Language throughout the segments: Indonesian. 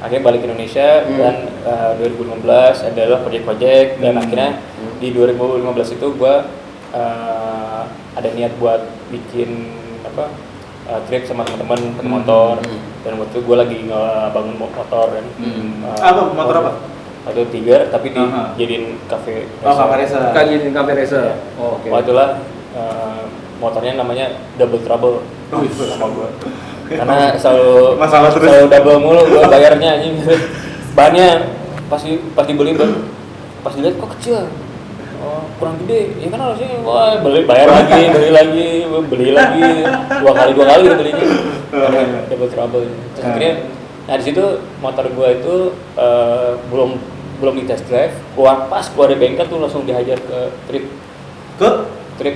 akhirnya balik ke Indonesia dan 2015 adalah project dan akhirnya di 2015 itu gue ada niat buat bikin trip sama teman-teman motor dan waktu itu gue lagi bangun motor kan. Apa motor apa? Atau Tiger tapi dijadiin cafe racer. Jadiin cafe racer. Oke. Waktu itulah motornya namanya Double Trouble sama gue. Karena selalu double mulu gue bayarnya anjing. Bahannya pas dibeli pas dilihat kok kecil. Oh, kurang gede. Ya kan harusnya bayar lagi, beli lagi. dua kali belinya. Double Trouble. Terus akhirnya di situ motor gue itu belum di test drive. Keluar dari bengkel tuh langsung dihajar ke trip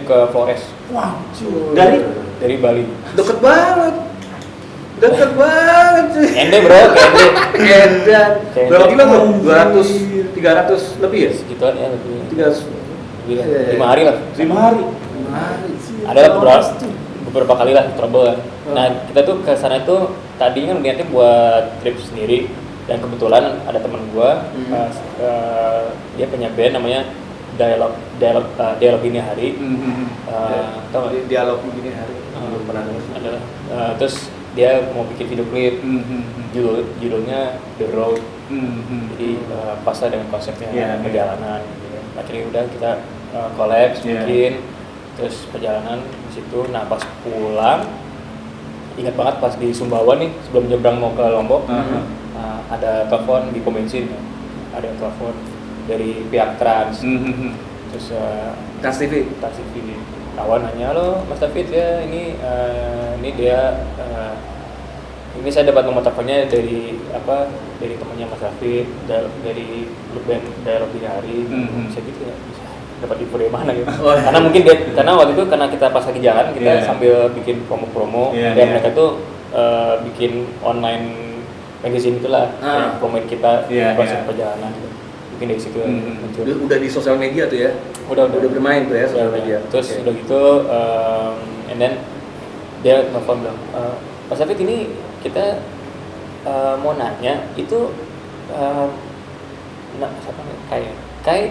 ke Flores. Wah, dari Bali. Deket banget cuy. Ende bro, Edan. Berapa kilo tuh? 200, 300 lebih ya? Segituan ya lebih. 300. 5 hari lah. 5 hari. Ada beberapa kali lah trouble kan. Nah kita tuh ke sana tuh tadinya niatnya buat trip sendiri dan kebetulan ada teman gua dia punya band namanya Dialog Dini Hari. Tahu nggak? Dialog Dini Hari. Belum pernah dengar. Terus dia mau bikin video klip, judulnya The Road. Jadi pas dengan konsepnya perjalanan. Gitu. Akhirnya udah kita collab bikin, terus perjalanan di situ. Nah pas pulang, ingat banget pas di Sumbawa nih sebelum nyebrang mau ke Lombok, ada telepon di pom bensin, ada telepon dari pihak Trans. Terus Trans TV. Kawan nanya, halo Mas David ya, ini dia ini saya dapat nomor teleponnya dari temannya Mas David dari grup band Dialog Dini Hari. Bisa gitu ya, bisa dapat info dari mana gitu. Karena mungkin karena waktu itu karena kita pas lagi jalan kita sambil bikin promo dan mereka tuh bikin online magazine itulah yang promoin kita proses perjalanan gitu. Mungkin dari situ muncul. Udah di sosial media tuh ya? Udah bermain tuh ya sosial media. Terus udah gitu, and then dia nelfon bilang, Mas David ini kita mau nanya itu siapa nih? Kai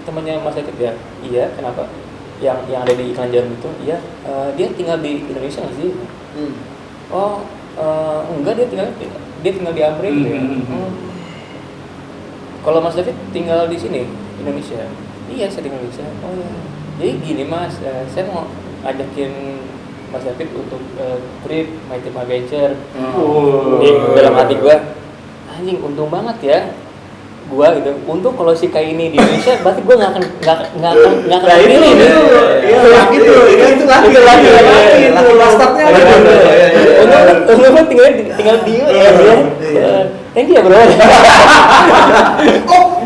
temannya Mas David ya? Iya, kenapa? Yang ada di iklan jarum itu, iya, dia tinggal di Indonesia nggak sih? Oh, enggak, dia tinggal di Amerika ya. Kalau Mas David tinggal di sini, Indonesia? Iya, saya tinggal di Indonesia. Oh ya. Jadi gini Mas, saya mau ajakin Mas David untuk trip My Team Adventure. Di dalam hati gue, anjing untung banget ya. Gua gitu. Untung kalau si Kai ini di Indonesia, berarti gue nggak akan pilih nih. Iya, gitu. Itu lagi. Startnya. Untung tinggal di ya. Thank you ya bro.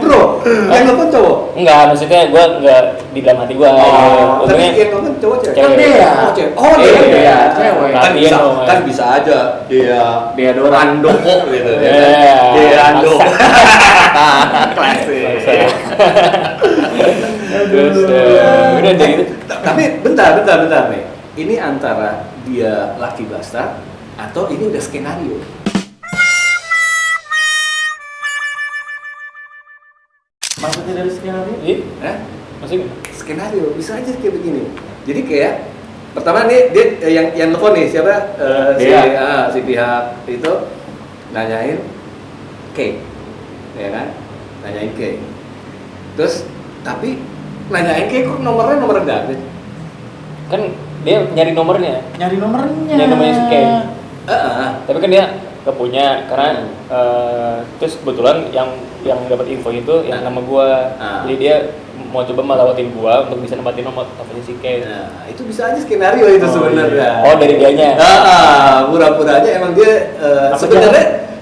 Bro, yang nelfon cowok? Enggak, maksudnya gue enggak di dalam hati gue. Tapi yang nelfon cowok cewek? Kan dia. Dia cewek. Kan bisa aja dia Andoko gitu. Dia Andoko. Klasik. Terus udah dari itu. Tapi bentar nih. Ini antara dia Lucky Bastard atau ini udah skenario? Maksudnya dari skenario? Maksudnya Skenario bisa aja kayak begini. Jadi kayak pertama nih dia yang telepon nih siapa? Si pihak itu nanyain K, ya kan? Nanyain K. Terus tapi nanyain K kok nomornya nomor David? kan dia nyari nomornya si K. Tapi kan dia gak punya karena terus kebetulan yang dapat info itu yang nama gua. Jadi dia mau coba melawatin gua untuk bisa nempatin nomor teleponnya si K. Nah, itu bisa aja skenario itu sebenarnya. Oh, dari dianya. Pura-puranya emang dia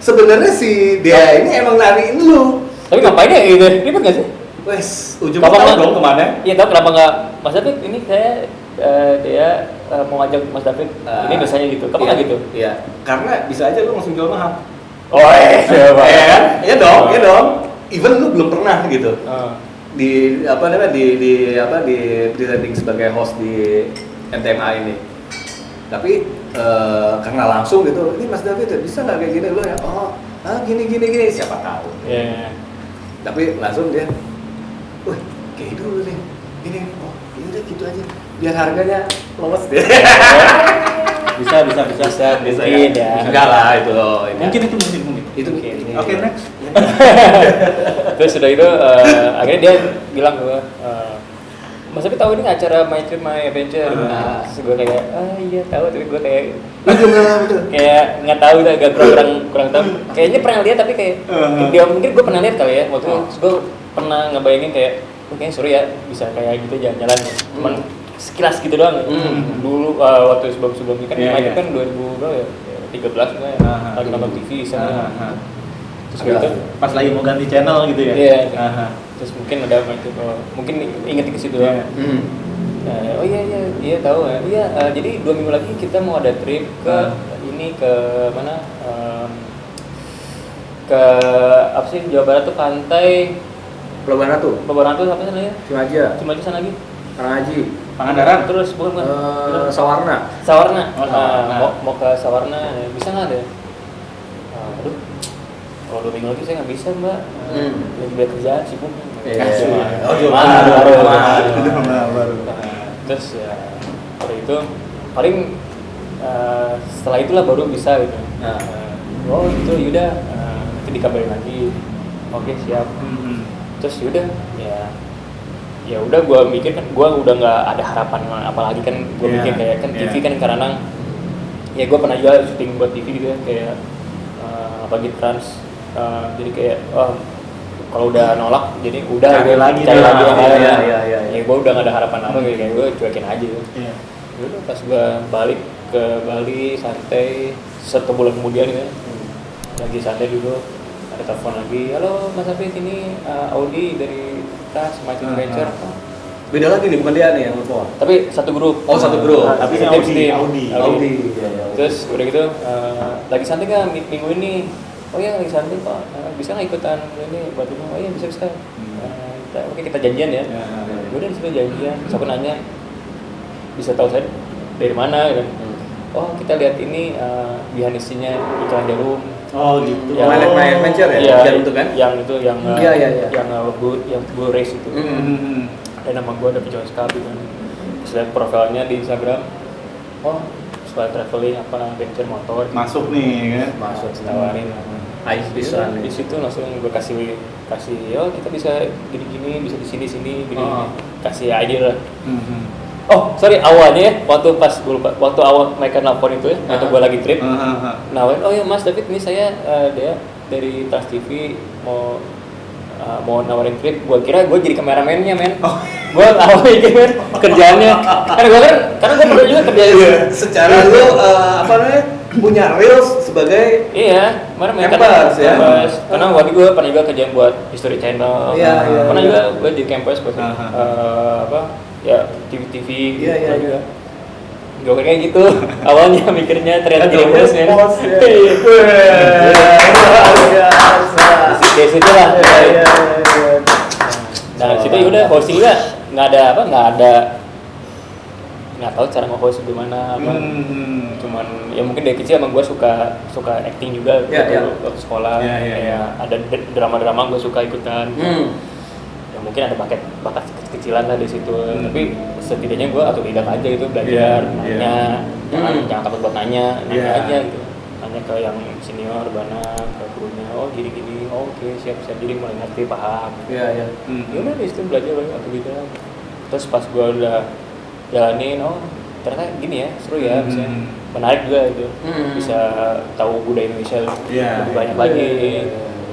sebenarnya si dia ini emang nyariin lu. Tapi ngapain ya gitu? Ribet gak sih? Wes, ujungnya tahu dong kemana? Iya tahu kenapa nggak Mas David ini saya dia mau ngajak Mas David ini biasanya gitu. Kapan nggak gitu? Iya, karena bisa aja lu langsung jual mahal. Oh iya. Iya dong. Even lu belum pernah gitu. Di di setting sebagai host di MTMA ini. Tapi karena langsung gitu, ini Mas David bisa nggak kayak gini? Lu ya, gini, siapa tahu. Iya. Tapi langsung dia, wih, kayak dulu nih, ini, udah gitu aja, biar harganya lolos deh. Bisa Mungkin ya. Enggak lah itu loh. mungkin. Itu Oke, next. Terus sudah itu akhirnya dia bilang ke gue, Mas tapi tahu ini acara My Trip My Adventure. Terus gue kayak, iya tahu, tapi gue kayak kayak nggak tahu, agak kurang tahu. Kayaknya pernah lihat tapi kayak dia mungkin gue pernah lihat kali ya waktu itu. Terus gue pernah ngebayangin kayak, kayaknya seru ya bisa kayak gitu jalan-jalan. Cuman sekilas gitu doang. Dulu waktu sebelum ini kan My Trip kan 2000 berapa ya? 13 gue ya. Lagi nonton TV sana. Terus gitu Pas lagi mau ganti channel gitu ya. Iya. Terus mungkin ada itu, mungkin inget ke situ doang. Oh iya tahu ya. Iya, jadi 2 minggu lagi kita mau ada trip ke ini ke mana? Ke apa sih Jawa Barat tuh pantai Pelabuhan Ratu, apa sih namanya? Cimaja sana lagi. Karahaji, Pangandaran. Terus bukan Sawarna. Sawarna. Oh, Sawarna. Mau ke Sawarna, bisa nggak ada? Aduh, kalau 2 minggu lagi saya nggak bisa mbak. Lagi banyak kerjaan sibuk. Baru. Terus ya pada itu paling setelah itulah baru bisa gitu. Oh itu yaudah, nanti dikabarin lagi. Oke siap. Terus yaudah ya udah gue mikir kan gue udah nggak ada harapan apalagi kan gue mikir kayak kan TV kan kadang ya gue pernah juga syuting buat TV gitu ya kayak apalagi Trans, jadi kayak kalau udah nolak jadi udah cari lagi ya gue udah nggak ada harapan apa gitu kayak gue cuekin aja. Udah pas gue balik ke Bali santai 1 bulan kemudian gitu lagi santai dulu ada telepon lagi, halo Mas Afif ini Audi dari Tas My Adventure. Beda lagi nih, bukan dia nih yang telepon. Tapi satu grup. Oh, satu grup. Tapi tim. Audi. Terus udah gitu lagi santai nggak minggu ini? Oh iya lagi santai Pak. Bisa nggak ikutan ini buat rumah? Oh iya bisa. Oke kita janjian ya. Udah disitu janjian. Terus aku nanya bisa tahu saya dari mana kan? Oh kita lihat ini behind the scene-nya iklan Jarum. Oh gitu. Yang My Adventure ya? Iya, Jarum itu kan? Yang itu yang yang Blue Race itu. Ada nama gue ada penjual sekali kan. Terus lihat profilnya di Instagram. Oh suka traveling apa adventure motor. Masuk nih kan? Masuk tawarin. Ais bisa Di situ langsung gue kasih kita bisa gini bisa di sini gini. Kasih idea lah. Oh sorry awalnya ya waktu awal mereka nelfon itu ya waktu gue lagi trip nawarin oh ya Mas David ini saya dia dari Trans TV mau nawarin trip. Gue kira gue jadi kameramennya men. Gue awalnya mikir kerjaannya karena gue pernah juga kerja secara lu apa namanya punya reels sebagai kemarin campers ya. Karena waktu gue pernah juga kerja buat History Channel. Pernah juga gue di campus buat TV juga. Gue kayak gitu awalnya mikirnya ternyata jadi bos men. Dari situ lah. Nah situ udah hosting juga nggak tahu cara nge-host gimana cuman ya mungkin dari kecil emang gue suka acting juga waktu sekolah kayak ada drama gue suka ikutan. Ya mungkin ada bakat kecilan lah di situ, tapi setidaknya gue otodidak aja gitu belajar, nanya, jangan takut buat nanya aja gitu, nanya ke yang senior, ke gurunya, oh gini, oke siap, jadi mulai ngerti paham. Ya udah di situ belajar otodidak, terus pas gue udah jalanin, oh ternyata gini ya, seru ya, misalnya menarik juga itu, bisa tahu budaya Indonesia lebih banyak lagi,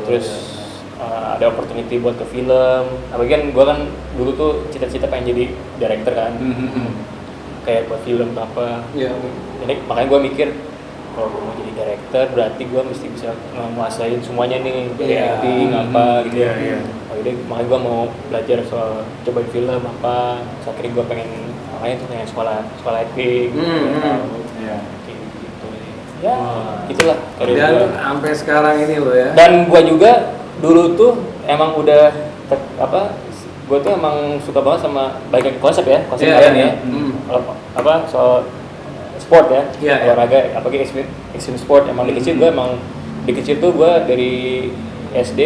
terus ada opportunity buat ke film. Apalagi kan gue kan dulu tuh cita-cita pengen jadi director kan, kayak buat film apa. Jadi makanya gue mikir kalau gue mau jadi director berarti gue mesti bisa menguasain semuanya nih, dari acting apa gitu. Oh yaudah, makanya gue mau belajar soal cobain film apa. Terus akhirnya gue pengen makanya tuh kayak sekolah acting. Gitu. Ya, gitulah. Dan sampai sekarang ini lo ya. Dan gue juga dulu tuh emang udah gue tuh emang suka banget sama bagian konsep kalian ya. Soal sport ya, Iya, olahraga, apalagi extreme sport. Emang di kecil gue tuh gue dari SD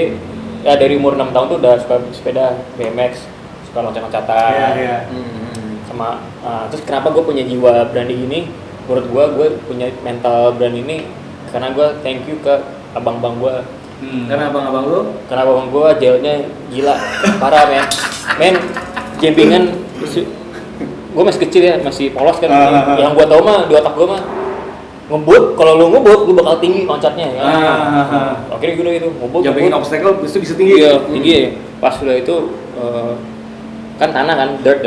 ya dari umur 6 tahun tuh udah suka sepeda BMX, suka loncat-loncatan. Sama terus kenapa gue punya jiwa berani gini? Menurut gue punya mental berani ini karena gue thank you ke abang-abang gue. Karena abang-abang lu? Karena abang gue jailnya gila, parah men campingan. Gue masih kecil ya, masih polos kan. Yang gue tau mah di otak gue mah ngebut, kalau lu ngebut lu bakal tinggi loncatnya ya. Akhirnya gue gitu ngebut. Yang bikin obstacle itu bisa tinggi. Iya, tinggi ya. Pas udah itu kan tanah kan, dirt.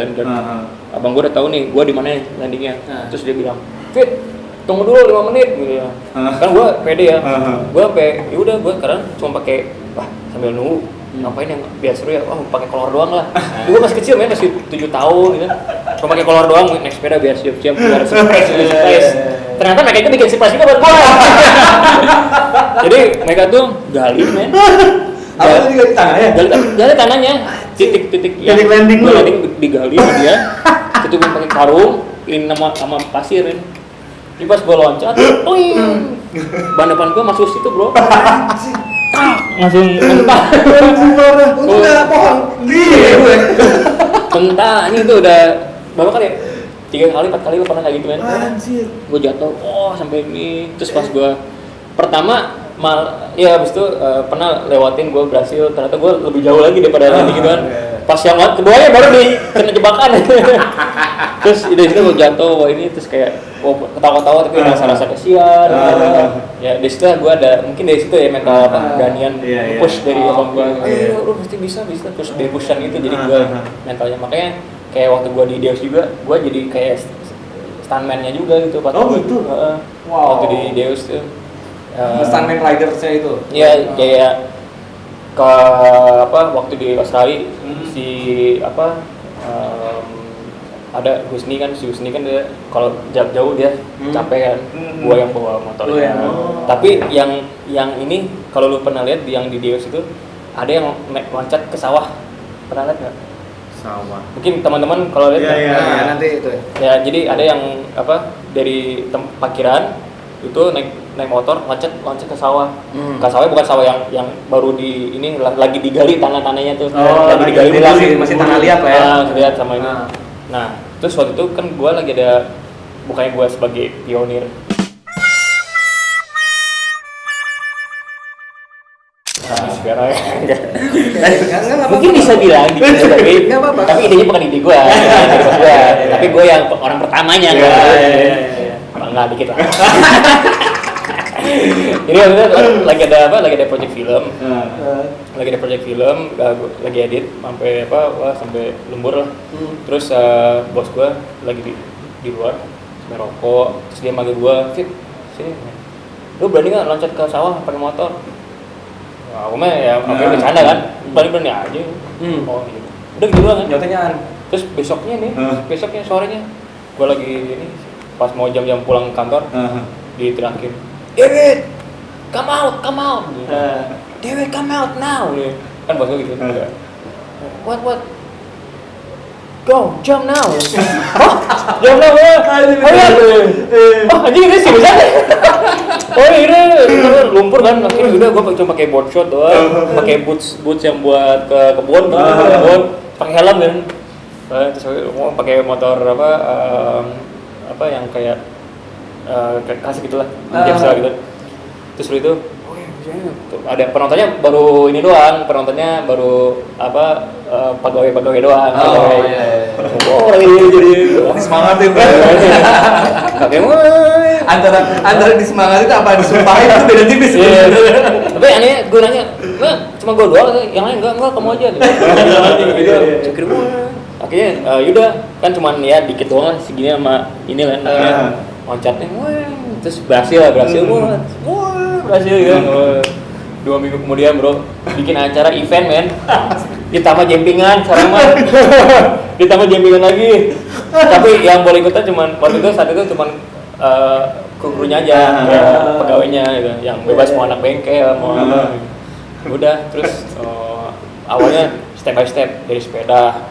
Abang gue udah tahu nih, gue di mana landingnya. Terus dia bilang, "Fit, tunggu dulu 5 menit." gitu ya. Kan gue pede ya. Gue sampai udah gue sekarang cuma pakai sambil nunggu. Ngapain yang biar seru ya? Pakai kolor doang lah. Gue masih kecil masih 7 tahun gitu. Cuma pakai kolor doang naik sepeda biar siap-siap biar surprise. Ternyata mereka itu bikin surprise juga buat gue. Jadi mereka tuh gali men. Apa tadi gali tanah ya? Gali tanahnya. Titik landing lu. Landing digali sama dia. Tutupin pakai karung, ini sama pasir ini. Ini pas gue loncat, ban depan gue masuk situ bro. Langsung mentah. Untung nggak pohon. Iya gue. Mentah, ini tuh udah berapa kali ya? 3 kali, 4 kali gue pernah kayak gitu kan. Anjir. Gue jatuh, sampai ini. Terus pas gue pertama habis itu pernah lewatin gue berhasil. Ternyata gue lebih jauh lagi daripada nanti gitu kan. Pas yang keduanya baru kena jebakan. Terus dari situ gue jatuh, ini terus kayak ketawa-ketawa tapi rasa kesian. Ya dari situ gue ada, mungkin dari situ ya mental beranian push dari abang gue. Lu pasti bisa push dari pushan itu. Jadi gue mentalnya makanya kayak waktu gue di Deus juga, gue jadi kayak stuntman-nya juga gitu. Gitu? Waktu di Deus tuh. Stuntman ridersnya itu. Iya kayak ke waktu di Australia ada Husni kan dia kalau jauh dia capek kan, gua yang bawa motornya. Tapi yang ini kalau lu pernah lihat yang di Deus itu ada yang loncat ke sawah, pernah lihat nggak? Sawah. Mungkin teman-teman kalau lihat Nanti itu ya jadi ada yang dari parkiran itu naik motor loncat ke sawah. Ke sawah bukan sawah yang baru di ini lagi digali tanahnya tuh. Lagi digali masih tanah liat lah ya. Lihat sama ini. Nah, terus waktu itu kan gue lagi ada, bukannya gue sebagai pionir. Sekarang mungkin bisa bilang gitu, tapi idenya bukan ide gue, tapi gue yang orang pertamanya kan. Bangga dikit lah. Ini lagi ada project film, lagi edit sampai lembur lah. Terus bos gue lagi di luar merokok, terus dia manggil gue, "Fit, sini, lu berani nggak loncat ke sawah pakai motor?" Wah, aku mah ya bercanda kan, berani aja. Oh gitu, udah gitu kan. Nyotanya. Terus besoknya sorenya, gue lagi ini pas mau jam pulang kantor, diterakin, "David, come out. David, come out now." Kan bos gue gitu. What? Go, jump now. Jump now. Anjing ini sih bisa. Ini lumpur kan. Akhirnya udah gue cuma pakai board short doang, pakai boots yang buat ke kebun, pakai helm kan. Terus mau pakai motor yang kayak klasik gitulah, Jepsa gitu. Terus itu ada penontonnya baru ini doang, pegawai doang. Jadi Semangat itu. Antara disemangati itu apa disumpahin itu beda tipis. Tapi aneh gue nanya, cuma gue doang, yang lain enggak kamu aja. Gitu. Akhirnya yaudah kan cuman ya dikit doang lah segini sama ini kan. Loncatnya, terus berhasil kan. 2 minggu kemudian bro, bikin acara event men, ditambah jempingan sekarang mah, ditambah jempingan lagi. Tapi yang boleh ikutan saat itu cuman kru-krunya aja, pegawainya gitu, yang bebas mau anak bengkel mau apa. Udah terus awalnya step by step dari sepeda,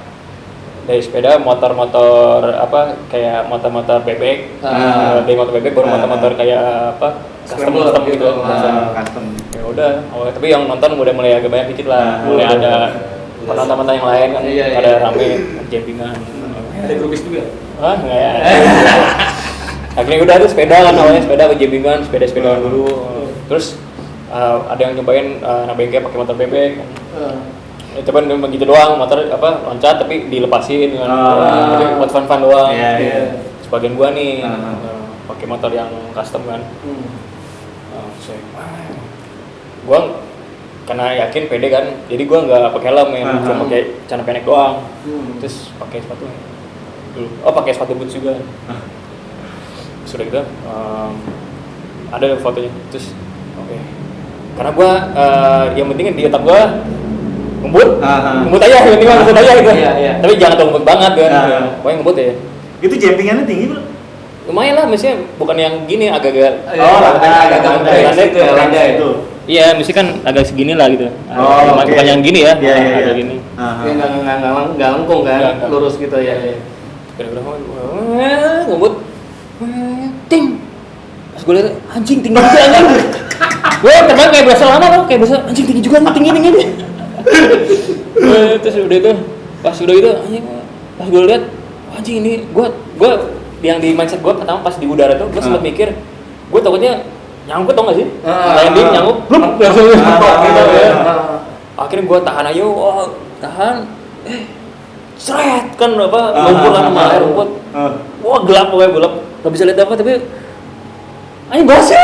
dari sepeda motor-motor apa kayak motor-motor bebek, dari motor bebek baru motor-motor kayak apa custom gitu. Custom. Ya udah, tapi yang nonton udah mulai agak banyak dikit lah, mulai ada penonton-penonton yang lain kan, ada rame jampingan. Ada grupis juga. Hah, enggak ya. Akhirnya udah tuh sepeda kan awalnya sepeda jampingan, sepedaan dulu. Terus ada yang nyobain nabengke pakai motor bebek kan. Coba begitu doang, motor apa loncat tapi dilepasin kan. Tapi buat fun doang. Sebagian gua nih pakai motor yang custom kan. Gua karena yakin pede kan, jadi gua nggak pakai helm ya, cuma pakai celana pendek doang. Terus pakai sepatu dulu. Oh pakai sepatu boots juga. Sudah gitu, ada fotonya. Terus oke. Karena gua yang penting di otak gua ngebut aja, yang penting ngebut aja gitu. Tapi jangan terlalu ngebut banget kan. Pokoknya ngebut ya. Itu jumpingannya tinggi bro? Lumayan lah, maksudnya bukan yang gini agak-agak. Agak landai itu ya, landai itu. Iya, mesti kan agak segini lah gitu. Bukan yang gini ya, agak gini. Nggak lengkung kan, lurus gitu ya. Ngebut, ting. Pas gue lihat anjing tinggi juga anjing. Gue terbang kayak berasa lama loh, kayak berasa anjing tinggi juga nih, tinggi. Terus udah itu, pas udah itu anjing, pas gue lihat anjing ini, gue yang di mindset gue pertama pas di udara tuh, gue sempat mikir, gue takutnya nyangkut tau gak sih? Landing nyangkut, bluk langsung gitu ya. Akhirnya gue tahan aja, tahan, seret kan apa lumpur sama air rumput, gelap pokoknya gelap, nggak bisa lihat apa tapi anjing basah.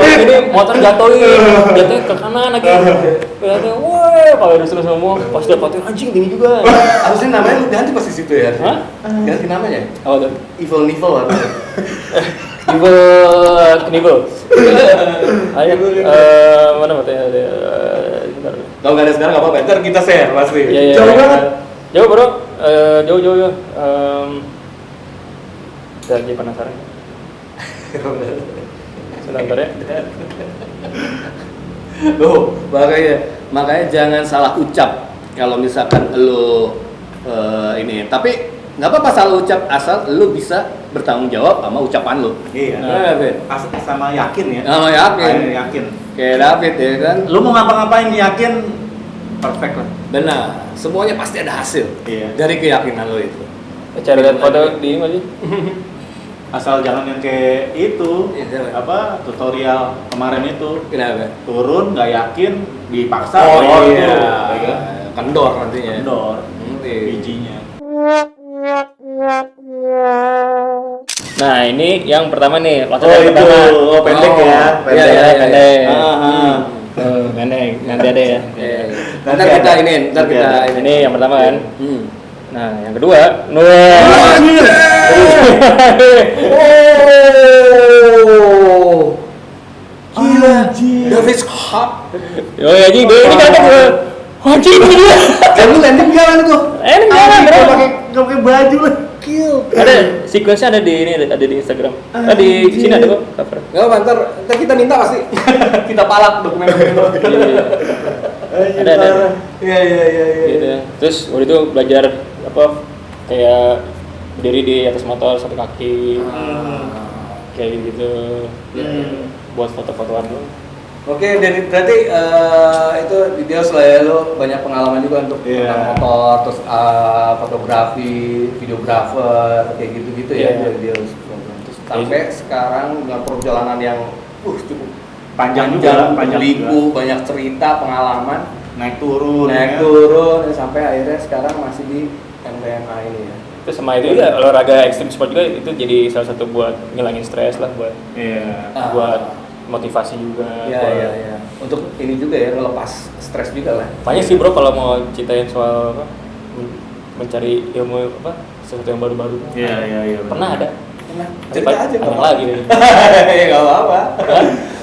Ini motor jatuhin ke kanan lagi. Kelihatan, kalau udah selesai semua, pas dapatin anjing tinggi juga. Harusnya namanya lu ganti pas di situ ya. Hah? Ganti namanya. Apa tuh? Evil apa? Knibble. Ayo, mana fotonya? Kalau nggak ada sekarang nggak apa-apa. Ntar kita share pasti. Iya. Jauh banget. Jauh bro. Jauh. Saya lagi penasaran. Sebentar ya. Loh, makanya jangan salah ucap kalau misalkan lo ini. Tapi nggak apa-apa salah ucap asal lo bisa bertanggung jawab sama ucapan lo. Iya. Sama yakin ya. Sama yakin. Kayak David ya kan. Lu mau ngapa-ngapain yakin perfect lah. Benar. Semuanya pasti ada hasil. Iya. Dari keyakinan lo itu. Cari lihat foto di ini aja. Asal jangan yang kayak itu, tutorial kemarin itu. Kenapa? Turun nggak yakin, dipaksa. Kendor nantinya. Kendor. Bijinya. Nah ini yang pertama nih, itu. Pendek ya. Pendek. Pendek. Nanti ada ya. Ntar kita ini yang pertama kan. Nah, yang kedua, gila, David Scott. Anjing, ini kan anjing dia. Kan lu landing jalan tuh. Nggak pakai baju lah. Kill. Ada sequence-nya ada di ini, ada di Instagram. Di sini ada kok cover. Enggak apa, ntar kita minta pasti. Kita palak dokumen itu. Ada. Iya. Gitu. Terus waktu itu belajar apa kayak berdiri di atas motor satu kaki. Kayak gitu. Buat foto-fotoan lu. Oke, berarti itu details lah ya, lo banyak pengalaman juga untuk tentang motor, terus fotografi, videografer, kayak gitu-gitu ya, details. Sampai sekarang dengan perjalanan yang cukup panjang juga, banyak cerita, pengalaman, naik turun, sampai akhirnya sekarang masih di MTMA ini ya. Terus sama itu juga olahraga ekstrim sport juga itu jadi salah satu buat ngilangin stres lah buat buat motivasi juga. Iya. Untuk ini juga ya, ngelepas stres juga lah. Banyak sih bro kalau mau ceritain soal apa mencari ilmu apa sesuatu yang baru-baru. Iya. Pernah ada. Cerita aja panjang lagi deh. Ya nggak apa-apa.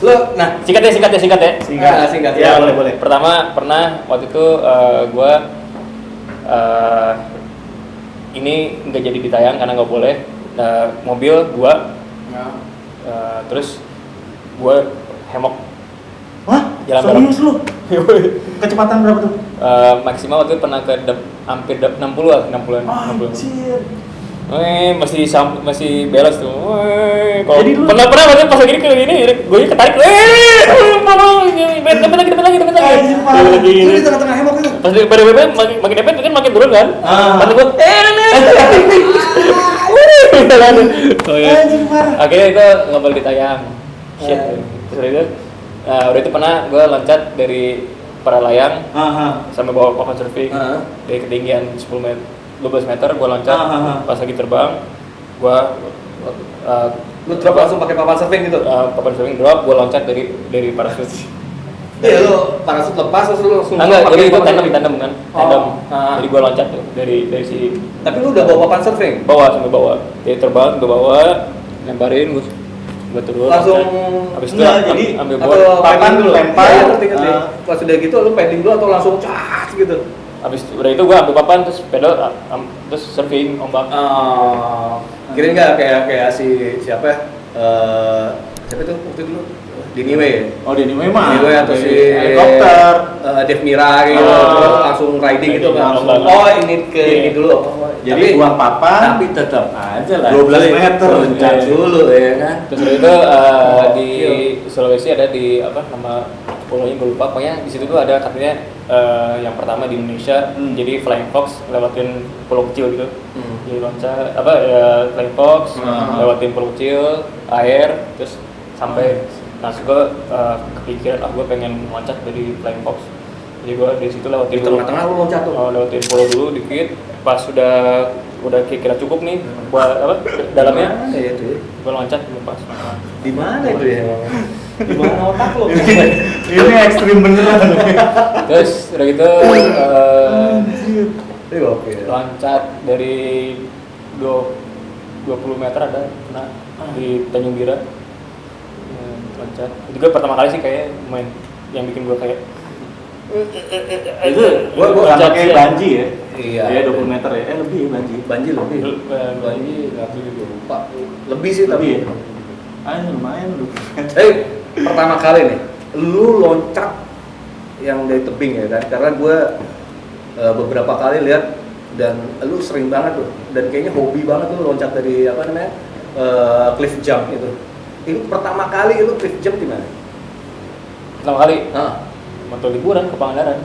Lo, singkat ya. Singkat. Ya boleh. Pertama pernah waktu itu gua ini nggak jadi ditayang karena nggak boleh. Mobil gua terus gue hemok Wah, Jalan serius lu? Kecepatan berapa tuh? Maksimal waktu itu pernah ke hampir 60-an, 60-an. Anjir. Masih beres tuh. Kalau Jadi lu- pernah waktu pas lagi kayak gini, gue ketarik. Dempet lagi. Anjir, parah. Lagi Itu gini. di tengah-tengah hemok itu. Pas di pada makin dempet kan makin turun kan. Pas gue Oh, iya. Anjir, parah. Akhirnya itu nggak boleh ditayang. Shit. Terus itu, udah itu pernah gue loncat dari Paralayang sampai bawa papan surfing dari ketinggian 10 meter, 12 meter gue loncat. Pas lagi terbang, gue Lu drop langsung pakai papan surfing gitu. papan surfing drop, gue loncat dari parasut. Iya, lu parasut lepas terus lu langsung Enggak, pakai jadi itu papan surfing. tandem kan, tandem. Jadi gue loncat tuh dari si Tapi lu udah bawa papan surfing? bawah sampai bawah. Jadi terbang ke bawah, lemparin gue turun. Langsung loncat. Habis itu enggak, jadi ambil Atau board. papan padding dulu? lempar. Iya, ngerti. Pas udah gitu lu padding dulu atau langsung cas gitu? Habis udah itu gue ambil papan terus pedal terus surfing ombak. Kirain nggak kayak siapa ya? Siapa itu waktu dulu? Diniwe ya? Oh, dia ini memang. Diniwe atau si helikopter. Dev Mira gitu, terus langsung riding gitu kan. Langsung. Oh ini ke ini dulu. Jadi buang papan. tapi tetap aja lah. 12 meter. Loncat dulu ya kan. Terus udah itu di Sulawesi ada di apa nama pulaunya gue lupa, pokoknya di situ tuh ada katanya yang pertama di Indonesia, jadi Flying Fox lewatin pulau kecil gitu. Jadi loncat apa Flying Fox lewatin pulau kecil, air, terus sampai gue kepikiran gue pengen loncat dari Flying Fox. Jadi gue dari situ lewatin Di tengah-tengah lu loncat tuh. lewatin pulau dulu dikit, pas udah kira cukup nih buat apa dalamnya, ya itu. gue loncat lepas. Di mana itu ya? Di mana otak lo? Ini ekstrim beneran. Terus udah gitu Ini oke. loncat dari 20 meter ada kena di Tanjung Bira. Loncat. Itu gue pertama kali sih kayak main yang bikin gue kayak Itu gua nggak loncat pakai sih. banji ya? Iya. Iya, 20 meter ya. Lebih banji. Banjir lebih. Banji Gue lupa. Lebih sih Lebih tapi. ya? Lumayan lu. Pertama kali nih, lu loncat yang dari tebing ya kan? Karena gue beberapa kali lihat dan lu sering banget tuh, dan kayaknya hobi banget tuh loncat dari apa namanya cliff jump itu. Ini pertama kali lu cliff jump di mana? pertama kali Ah, waktu liburan ke Pangandaran.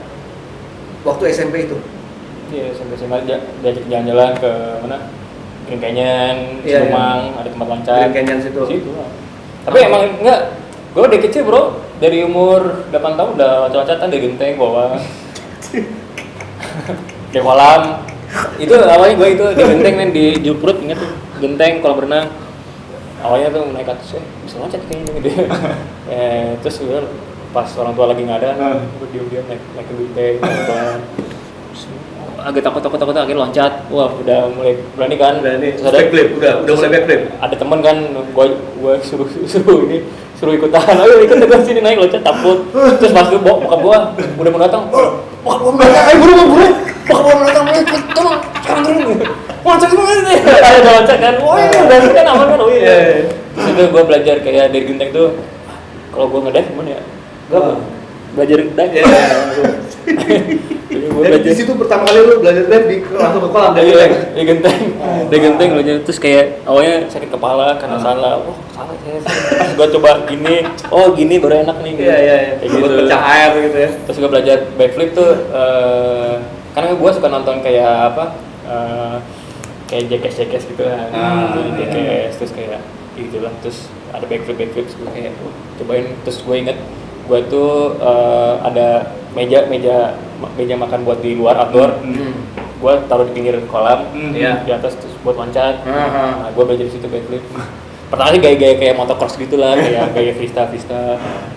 waktu SMP itu. Iya, sampai diajak jalan-jalan ke mana? Green Canyon, Iya, Silumang, ada tempat loncat. Green Canyon situ. Situ. Tapi emang enggak, gue dari kecil bro, dari umur 8 tahun udah loncat-loncatan dari genteng bawah. Di kolam. Itu awalnya gue itu di genteng men, di Julprut, inget tuh, genteng kolam renang. Awalnya tuh naik ke atas, bisa loncat kayaknya gitu. Terus gue pas orang tua lagi nggak ada, gue diam-diam naik ke genteng, terbang. Agak takut akhirnya loncat. Wah, udah mulai berani kan. Berani. Terus ada Backflip, udah mulai backflip. ada temen kan, gue suruh ikutan, ayo ikut ke sini naik loncat takut. Terus pas gue bokap gue udah mau datang, bokap gue mau datang, ayo buru, bokap gue mau datang, ayo ikut, tolong, sekarang turun, loncat semua ini, ada loncat kan, wah ini udah kan aman kan, oh iya. Terus itu gue belajar kayak dari genteng tuh, kalau gue ngedive gimana ya, gue belajar dive. Gue Dan di situ pertama kali lu belajar dive di langsung ke kolam dari Iya, genteng. di genteng lo terus kayak awalnya sakit kepala karena salah, salah saya. Pas gue coba gini, gini baru enak nih. Gitu. Iya. Kayak Buat gitu. pecah air gitu ya. Terus gue belajar backflip tuh, karena gue suka nonton kayak apa, kayak jackass gitu kan, jackass terus kayak gitu lah. Terus ada backflip, terus gue kayak cobain. Terus gue inget gue tuh ada meja makan buat di luar outdoor. Gue taruh di pinggir kolam, di atas terus buat loncat. Nah, gue belajar di situ backflip. Pertama sih gaya-gaya kayak motocross gitulah, kayak gaya vista.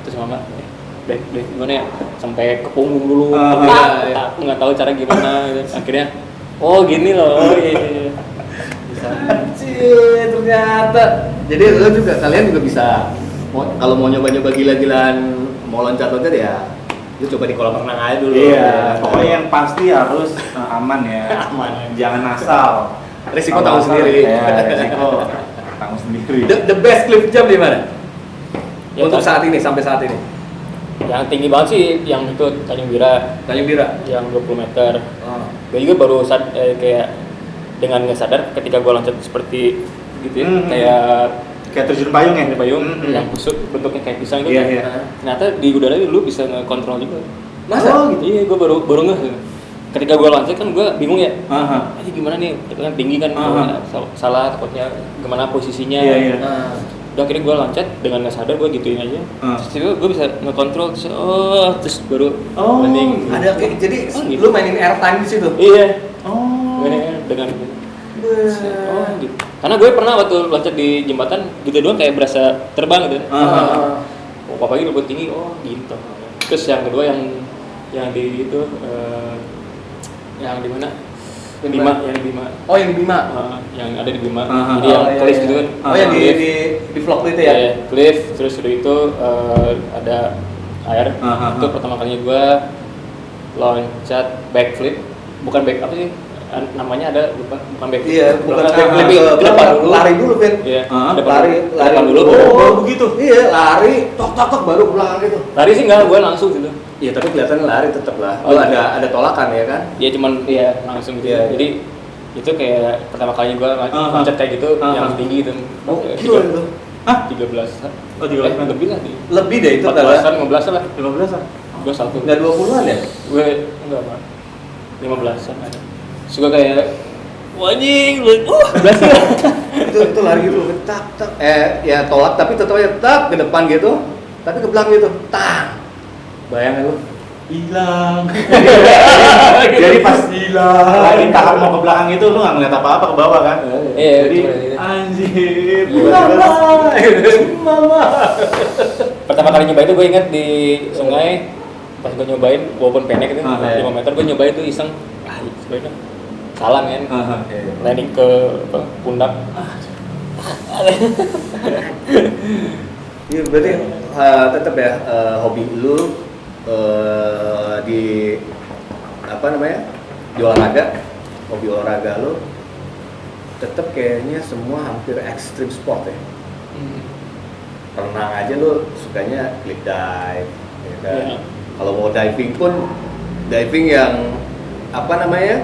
Terus mama backflip gimana ya, sampai ke punggung dulu. Aku nggak tahu cara gimana. Gitu. Akhirnya, gini loh. Iya. Bisa. Anjir, ternyata. Jadi lu juga, kalian juga bisa kalau mau nyoba-nyoba gila-gilaan mau loncat-loncat ya, lu coba di kolam renang aja dulu. Iya, pokoknya yang pasti harus aman ya. Aman. Jangan asal. Risiko Kalau tanggung asal, sendiri. Ya, risiko tanggung sendiri. The best cliff jump di mana? Ya, Untuk kan. saat ini, sampai saat ini. Yang tinggi banget sih yang itu Tanjung Bira yang 20 meter. Gue juga baru kayak dengan nggak sadar ketika gue loncat seperti gitu ya, kayak terjun payung ya? Terjun payung yang busuk bentuknya kayak pisang gitu. Iya. Ternyata di udara lu bisa ngekontrol juga. Masa? Gitu? Iya, gue baru nggak. Ketika gue loncat kan gue bingung ya. Ini gimana nih? Kan tinggi kan, salah takutnya gimana posisinya. Iya. Udah akhirnya gue loncat dengan nggak sadar gue gituin aja. Terus gue bisa ngekontrol terus baru landing. Ada jadi gitu. lu mainin airtime di situ. Iya. Dengan gitu. Karena gue pernah waktu loncat di jembatan gitu doang kayak berasa terbang gitu. Apalagi lebih tinggi, gitu. Terus yang kedua yang di itu yang di mana? Bima. Yang di Bima. Yang ada di Bima. Jadi yang cliff gitu kan. Yang di vlog itu ya. Iya, cliff terus udah itu ada air. Itu pertama kalinya gue loncat backflip. Bukan back apa sih? Namanya ada lupa, bukan backflip. Iya, bukan backflip ke depan dulu. Lari dulu, Vin. Iya. Lari dulu. Oh, begitu. Iya, lari tok baru pulang gitu. Lari sih enggak, gue langsung gitu. Iya, tapi kelihatannya lari tetap lah. Ada tolakan ya kan? Iya, cuman langsung gitu. Iya. Jadi itu kayak pertama kalinya gue loncat kayak gitu yang tinggi gitu. Gila itu. 13. 13 lebih lah. Lebih deh itu 14-an, 15-an lah. 15-an. Gue satu. Enggak 20-an ya? Gue enggak, Pak. 15-an ada. Terus gue kayak anjing, berhasil. itu lari gitu, tak. Ya tolak tapi tetap aja tak ke depan gitu. Tapi ke belakang gitu. Tang. Bayangin lu Hilang. Jadi pas lari tahap mau ke belakang itu lu nggak ngeliat apa-apa ke bawah kan? Iya. Jadi anjir. Mama. Pertama kali nyobain itu gue ingat di sungai. Pas gue nyobain, walaupun pendek itu 5 meter, gue nyobain itu iseng. Sebenarnya salah men. Landing ke pundak. Iya berarti tetap ya hobi lu di apa namanya di olahraga, hobi olahraga lu tetap kayaknya semua hampir ekstrim sport ya. Renang aja lu sukanya cliff dive, ya kan? Kalau mau diving pun diving yang apa namanya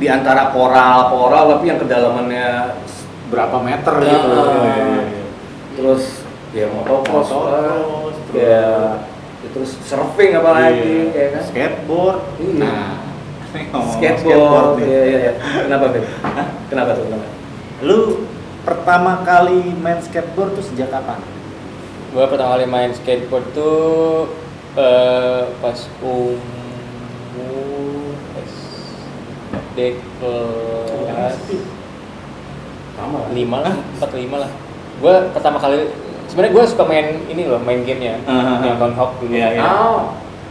di antara koral tapi yang kedalamannya Berapa meter gitu. Terus ya motocross ya terus surfing apalagi kayak kan Skateboard. Nah, skateboard. Iya. Kenapa tuh? Lu pertama kali main skateboard tuh sejak kapan? Gue pertama kali main skateboard tuh pas umur SD kelas 5 lah, 4-5 lah. Gue pertama kali, sebenarnya gue suka main ini loh, main gamenya, yang Tony Hawk dulu.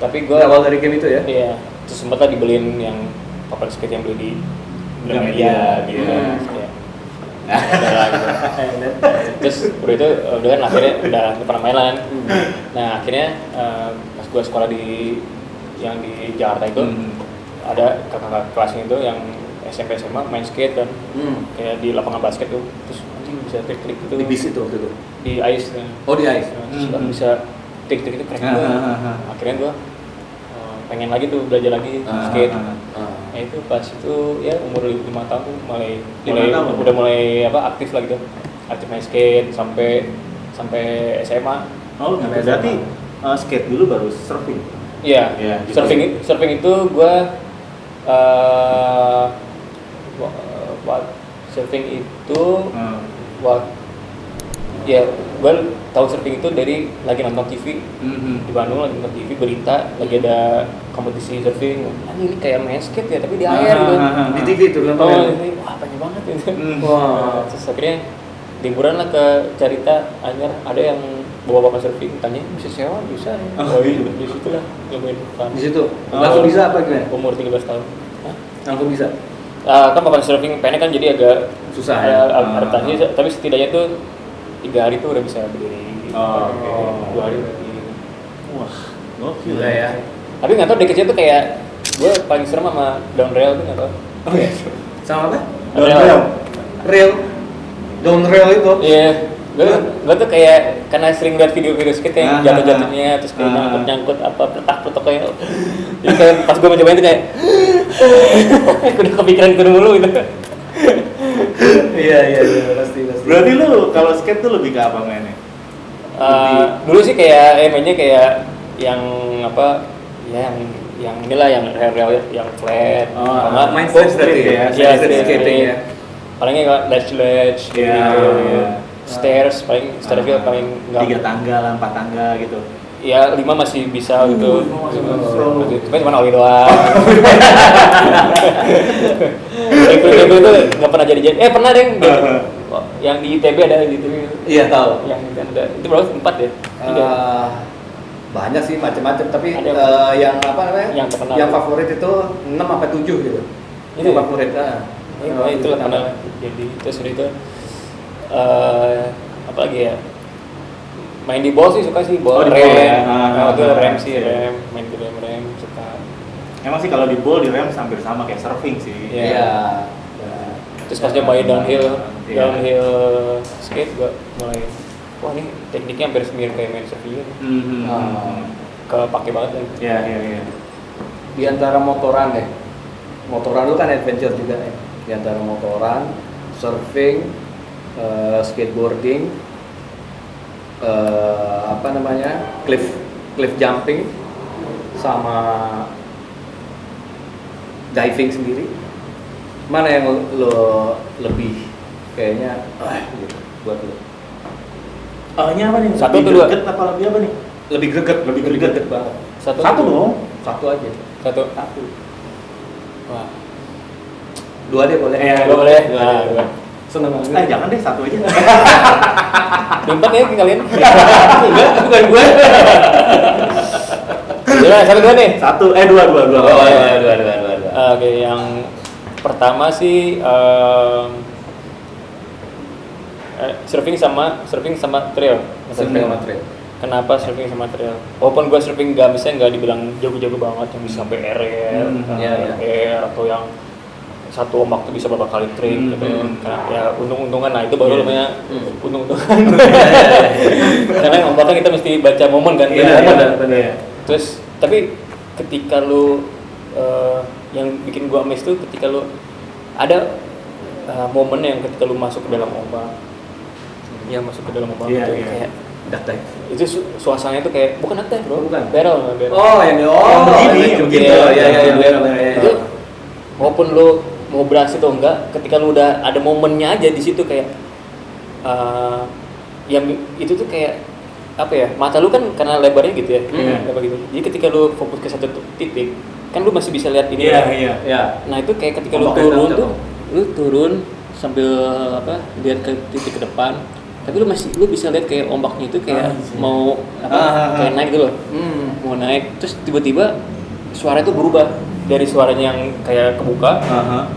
Tapi gue awal dari game itu ya? Iya, terus sempet lah dibeliin yang papan skate yang beli di Gramedia gitu. Terus udah itu udah kan akhirnya udah pernah main lah kan. Nah akhirnya pas gue sekolah di Jakarta itu ada kakak kelasnya itu yang SMP SMA main skate kan, kayak di lapangan basket tuh, terus anjing bisa trik-trik gitu. Di bis itu waktu itu? Di ice kan. Oh di ice? Terus bisa trik-trik itu keren banget. Akhirnya gue pengen lagi tuh belajar lagi skate. Nah itu pas itu ya umur 5 tahun tuh udah mulai aktif lagi tuh, aktif main skate sampai SMA. Oh gitu. Berarti skate dulu baru surfing. Iya. Gitu. Surfing itu gue surfing itu ya gue tahu surfing itu dari lagi nonton TV di Bandung, lagi nonton TV berita lagi ada kompetisi surfing. Ini kayak main skate ya tapi di air gitu. Di TV itu nonton. Wah banyak banget gitu. Terus akhirnya liburan lah ke Carita, Anyar, ada yang bawa papan surfing, tanya bisa sewa, bisa. Di situ lah nyobain. Di situ langsung bisa apa gimana? Umur 13 tahun. Langsung bisa. Kan papan surfing pendek kan jadi agak susah ya. Adaptasi, tapi setidaknya tuh 3 hari tuh udah bisa berdiri. 2 hari udah berdiri. Wah, gokil ya. Tapi nggak tahu dari kecil tuh kayak gue paling serem sama down rail tuh nggak tahu. Sama apa? Down rail. Down rail itu? Iya. Gue tuh kayak karena sering lihat video-video skate kayak jatuh-jatuhnya terus kayak nyangkut apa petak-petak kayak jadi kayak pas gue mencoba itu kayak udah kepikiran ke dulu gitu. Iya pasti. Berarti lu kalau skate tuh lebih ke apa mainnya? Dulu sih kayak mainnya kayak yang apa ya yang inilah yang rail yang flat. Main street berarti ya. Iya, Street skating ya. Palingnya kayak ledge stairs stairsnya paling enggak 3 tangga, 4 tangga gitu. Ya 5 masih bisa gitu. Cuma cuma oli doang. Itu nggak pernah jadi. Pernah deh. Yang di ITB ada gitu. Iya tahu. Yang ada itu berapa? 4 ya? 3. Banyak sih macam-macam tapi Ada yang apa namanya? yang terkenal. Yang favorit itu 6 sampai 7 gitu. Itu favorit. Itu lah pernah jadi terus itu apa lagi ya? Main di ball sih suka sih ball. Di rem. ball ya. Itu rem sih rem. Main di rem suka. Emang sih kalau di ball di rem hampir sama kayak surfing sih. Iya. Terus pas nyobain downhill Iya. skate gua mulai wah ini tekniknya hampir mirip kayak main surfing. Kepake banget kan. Iya. Di antara motoran deh. Motoran lu kan adventure juga nih. Di antara motoran, surfing, skateboarding, apa namanya? cliff jumping sama diving sendiri. Mana yang lo lebih kayaknya gitu buat lo? Ini apa nih? Satu Lebih atau dua? greget apa lebih apa nih? Lebih greget banget. Satu dong. Satu aja. Satu. Wah. 2 deh boleh. Boleh. Dua. Seneng banget. Jangan deh, 1 aja. Dimpat ya kalian. Enggak, bukan gue. Ya, satu dua nih. 2. Dua. Oke, yang pertama sih surfing sama trail. Surfing sama trail. Kenapa surfing sama trail? Walaupun gue surfing nggak dibilang jago-jago banget yang bisa sampai air atau yang satu ombak tuh bisa berapa kali trik gitu. Karena ya untung-untungan itu baru namanya untung-untungan. Karena ombaknya kita mesti baca momen kan. Benar. Terus tapi ketika lu yang bikin gua amazed tuh ketika lu ada momen yang ketika lu masuk ke dalam ombak. Ya masuk ke dalam ombak itu kayak duck dive. itu suasananya tuh kayak bukan duck dive bro, Bukan. barrel. Oh, yang begini. Itu walaupun lu mau berhasil atau enggak, ketika lu udah ada momennya aja di situ kayak yang itu tuh kayak apa ya, mata lu kan karena lebarnya gitu ya, lebar gitu. Jadi ketika lu fokus ke satu titik, kan lu masih bisa lihat ini. Iya. Nah itu kayak ketika lu turun sambil lihat ke titik ke depan, tapi lu bisa lihat kayak ombaknya itu kayak mau kayak naik gitu loh, mau naik, terus tiba-tiba suara itu berubah dari suaranya yang kayak kebuka,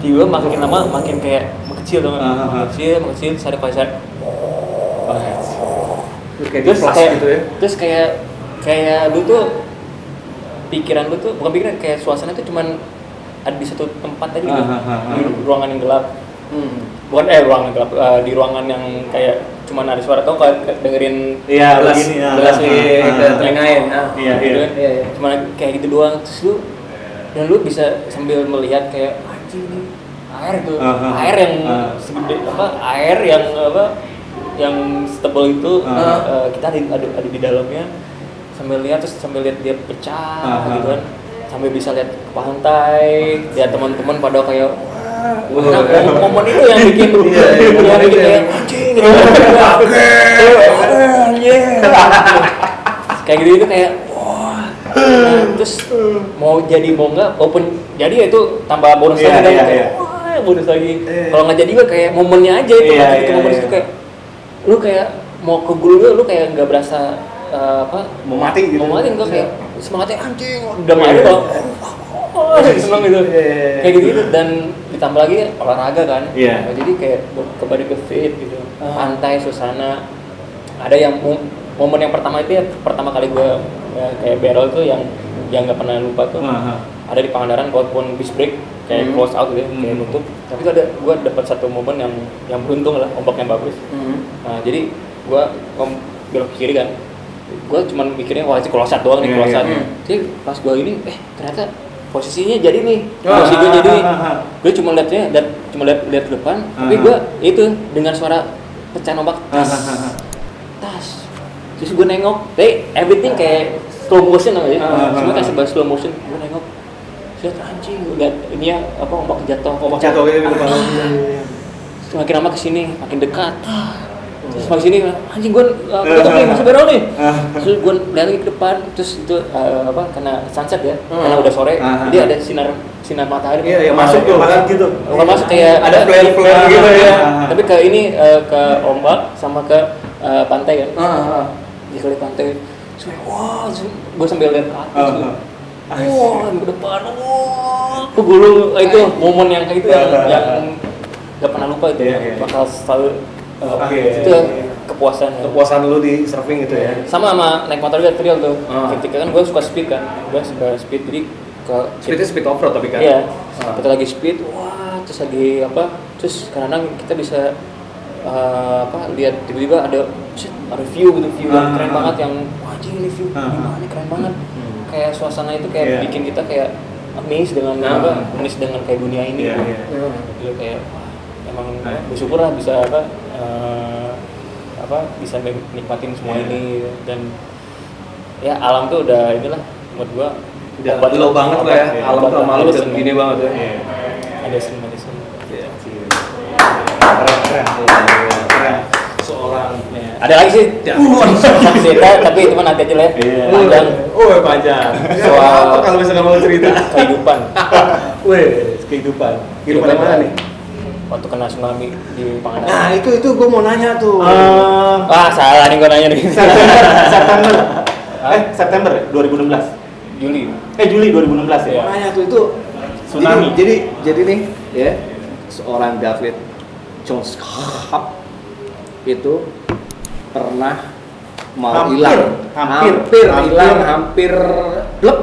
tiba makin lama makin kayak mengecil, mengecil, terus ada pasar. Terus kayak lu tuh pikiran lu tuh bukan pikiran, kayak suasana tuh cuman ada di satu tempat aja gitu, di ruangan yang gelap. Bukan ruangan gelap, di ruangan yang kayak cuman ada suara, tau kalau dengerin gelas ke telingain, cuman kayak gitu doang. Terus lu bisa sambil melihat kayak anjing ini air tuh, air yang segede air yang setebal itu, kita ada di dalamnya, sambil lihat dia pecah gitu kan, sambil bisa lihat ke pantai, lihat teman-teman pada kayak momen itu yang bikin kayak anjing gitu. Kayak gitu itu kayak wah. Terus mau jadi mau enggak, walaupun jadi ya itu tambah bonus lagi kan, kayak wah bonus lagi. Kalau nggak jadi gue kayak momennya aja itu, ketika momen itu kayak lu kayak mau ke gulu lu kayak nggak berasa mau mati gitu. Mau mati enggak, kayak semangatnya anjing udah mati loh. Seneng gitu. Kayak gitu dan ditambah lagi olahraga kan. Nah, jadi kayak kembali ke fit gitu. Pantai, suasana. Ada yang momen yang pertama itu ya, pertama kali gue kayak barrel itu yang nggak pernah lupa tuh. Ada di Pangandaran, walaupun bis break kayak close out gitu, kayak nutup. Tapi itu gue dapat satu momen yang beruntung lah, ombaknya bagus. Nah, jadi gue belok ke kiri kan. Gue cuma mikirnya wah itu kelosat doang nih, kelosat. Jadi pas gue ini ternyata posisinya jadi nih, posisi gue jadi nih. Gue cuma lihat ke depan, tapi gue itu dengan suara pecahan ombak tas. Terus gue nengok, everything kayak slow motion aja, semua kayak sebab slow motion. Gue nengok, lihat anjing, lihat ini ya apa ombak jatuh gitu. Semakin lama kesini, makin dekat. Terus makin sini, anjing gue tutup nih, masih bareng nih. Terus gue lihat lagi ke depan, terus itu karena sunset ya, karena udah sore, jadi ada sinar matahari. Iya, yang masuk tuh, gitu. Bukan masuk kayak ada flare gitu ya. Tapi ke ini ke ombak sama ke pantai kan. Di kali pantai. Wah, gue sambil lihat ke atas. Wah, ke depan. Wah, kegulung itu momen yang kayak itu yang gak pernah lupa itu. Bakal selalu itu kepuasan lu di surfing gitu ya. sama naik motor juga trail tuh. Ketika kan gue suka speed kan. Gue suka speed jadi speed off-road tapi kan. Iya. Kita lagi speed, wah, terus lagi terus kadang kita bisa lihat tiba-tiba ada view gitu, view yang keren banget yang wah anjing ini view gimana keren banget. Kayak suasana itu kayak bikin kita kayak amazed dengan amazed dengan kayak dunia ini. Gitu kayak wah, emang bersyukur lah bisa bisa nikmatin semua ini dan ya alam tuh udah inilah menurut gua udah lo banget lah ya, alam tuh sama lu udah gini banget ya. Medicine. Keren. Seorang ada lagi sih cerita tapi itu mah nanti aja lah ya. Panjang soal kalau misalnya mau cerita kehidupan kehidupan mana nih waktu kena tsunami di Pangandaran. Nah itu gue mau nanya tuh. Salah nih gue nanya nih. September 2016. Juli 2016 ya. Mau nanya tuh itu tsunami. Jadi nih ya seorang David Chonskap itu pernah mau hilang, hampir blek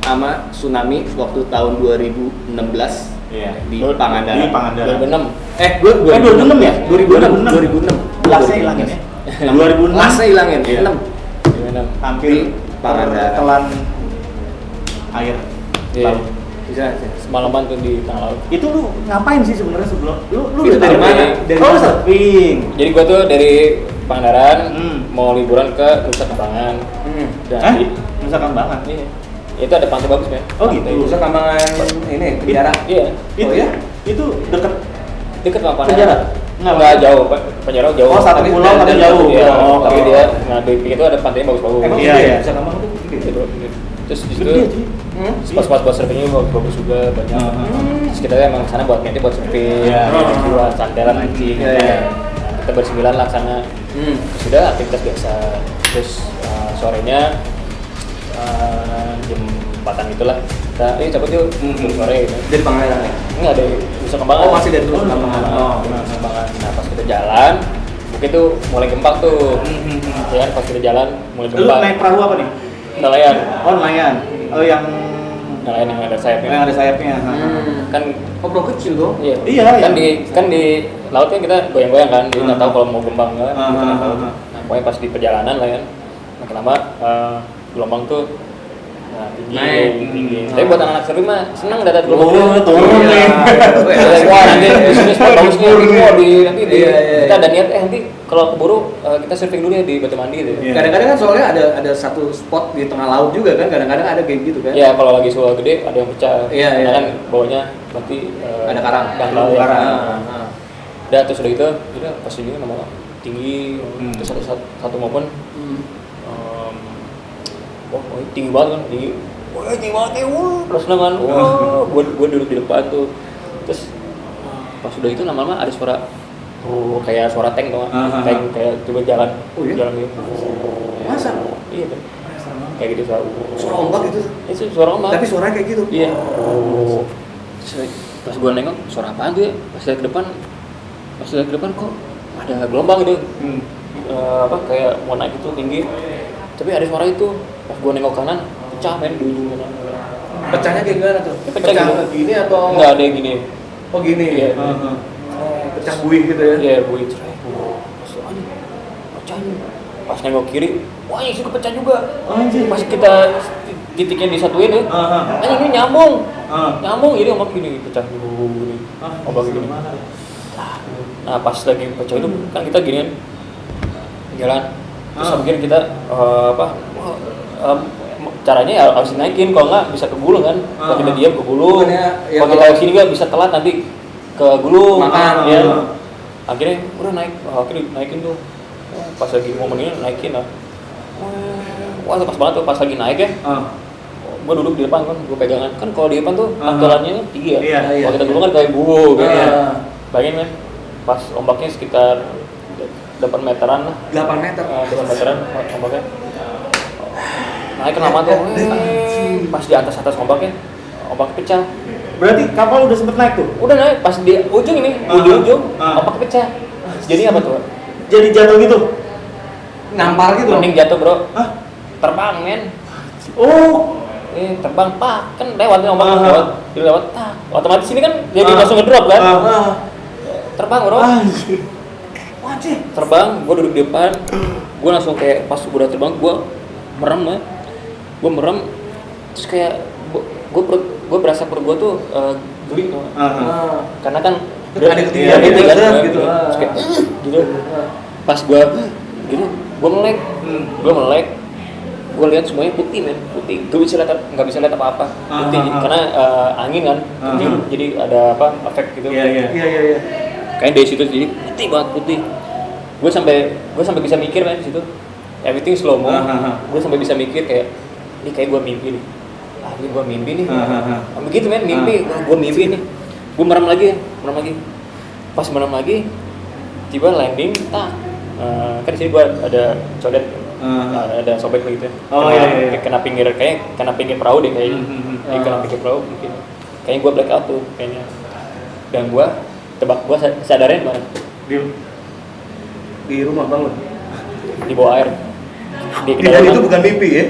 sama tsunami waktu tahun 2016. Di Pangandaran. 2006. 2006 ya? 2006. Lasnya hilangin ya? 2006. Lasnya hilangin. 2006. Hampir Pangandaran. telan air laut. Bisa. Semalaman tuh di tengah laut. Itu lu ngapain sih sebenarnya sebelum? Lu itu dari mana? Dari surfing. Jadi gua tuh dari Pangandaran mau liburan ke Nusa Kambangan. Nusa Kambangan. Iya. Itu ada pantai bagus kan? Oh gitu. Nusa Kambangan ini penjara. Iya. Itu deket sama penjara. Enggak jauh, penjara jauh. Oh, satu pulau tapi jauh. Iya, tapi dia di pinggir itu ada pantainya bagus-bagus. Iya. Nusa Kambangan tuh gede. Terus di situ spot-spot buat surfingnya bagus juga banyak. Terus kita emang sana buat nanti buat surfing, buat sandalan anjing. Kita bersembilan lah sana. Sudah aktivitas biasa. Terus sorenya jam 4-an itulah kita cabut yuk sore gitu. Dari Pangandaran ya? Enggak, dari Nusa Kambangan. Oh masih dari Nusa Kambangan. Nusa Kambangan. Nah pas kita jalan mungkin tuh mulai gempang tuh ya kan, pas kita jalan mulai Lu gempang. naik perahu apa nih? Nelayan. Oh nelayan. Oh yang Nelayan yang ada sayapnya. yang ada sayapnya. Kan Perahu kecil dong. iya kan di laut kan kita goyang-goyang kan, jadi nggak tahu kalau mau gembang nggak. Nah pokoknya pas di perjalanan lah kan makin lama gelombang tuh tinggi. Tapi buat anak-anak surfing mah senang dapat gelombang. Turun nih. Wah nanti di sini spot bagus nih, nanti kita ada niat nanti kalau keburu kita surfing dulu ya di Batu Mandi gitu. Kadang-kadang kan soalnya ada satu spot di tengah laut juga kan, kadang-kadang ada kayak gitu kan. Iya kalau lagi suara gede ada yang pecah. Iya. Kan bawahnya berarti ada karang. Dangkal ya. Udah terus udah gitu, udah pas juga nama tinggi, terus satu maupun wah tinggi banget kan, tinggi banget nih, terus kan, gue duduk di depan tuh, terus pas udah itu lama-lama ada suara, kayak suara tank tuh, tank kayak coba jalan, jalan gitu, masa? Iya kan, kayak gitu suara ombak gitu? Itu suara ombak. Tapi suaranya kayak gitu? Iya. Terus pas gue nengok suara apaan tuh ya, pas lihat ke depan kok ada gelombang gitu, kayak mau naik itu tinggi, tapi ada suara itu. Pas gue nengok kanan, pecah men di ujung kanan. Pecahnya kayak gimana tuh? Pecah gitu. Gini atau? Enggak ada yang gini. Oh gini? Iya. Pecah buih gitu ya? Iya buih. Pas aja, pecah nih. pas nengok kiri, wah ini kepecah juga. Anjir. Pas kita titiknya disatuin ya, ini nyambung, jadi ombak gini pecah dulu gini, ombak gini. Nah pas lagi pecah itu kan kita gini kan, jalan, terus akhirnya kita caranya ya harus naikin, kalau nggak bisa kegulung kan, kalau kita diam kegulung, kalau kita sini nggak bisa telat nanti kegulung, ya. Akhirnya udah naikin tuh, pas lagi momen ini naikin lah, wah pas banget tuh pas lagi naik ya, gue duduk di depan kan, gue pegangan kan kalau di depan tuh pantulannya tinggi ya, kalau kita dulu kan kayak kan, bayangin kan, pas ombaknya sekitar 8 meteran lah, 8 meter, 8 meteran ombaknya. Naik lama tuh, pas di atas ombaknya pecah. Berarti kapal udah sempet naik tuh? Udah naik, pas di ujung ini, di ujung ombak pecah. Jadi apa tuh? Jadi jatuh gitu? nampar gitu. Mending jatuh bro. Terbang men. Terbang pak, kan lewat nih ombak lewat tak. Otomatis ini kan jadi langsung ngedrop kan? Terbang bro. Wajib. Terbang, gue duduk di depan, gue langsung kayak pas udah terbang gue merem ya. Gue merem, terus kayak gue berasa perut gue tuh geli tuh, karena kan ada ketinggian gitu, terus kayak gitu. Pas gue gitu, gue melek, gue lihat semuanya putih men, putih. Gue nggak bisa lihat apa-apa, putih. Karena angin kan, jadi ada apa efek gitu. Iya. Kayaknya dari situ jadi putih banget putih. Gue sampai bisa mikir kan di situ. Everything slow mo. Gue sampai bisa mikir kayak ini kayak gue mimpi nih. Ini gue mimpi nih. Begitu men, mimpi. Gue mimpi nih. Gue merem lagi. Pas merem lagi, tiba landing, kan di sini gue ada codet, ada sobek gitu. Kena pinggir perahu deh kayaknya. Kena pinggir perahu mungkin. Kayaknya gue blackout tuh kayaknya. Dan gue sadarnya di mana? Di rumah bangun. Di bawah air. Di kedalaman itu bukan mimpi ya?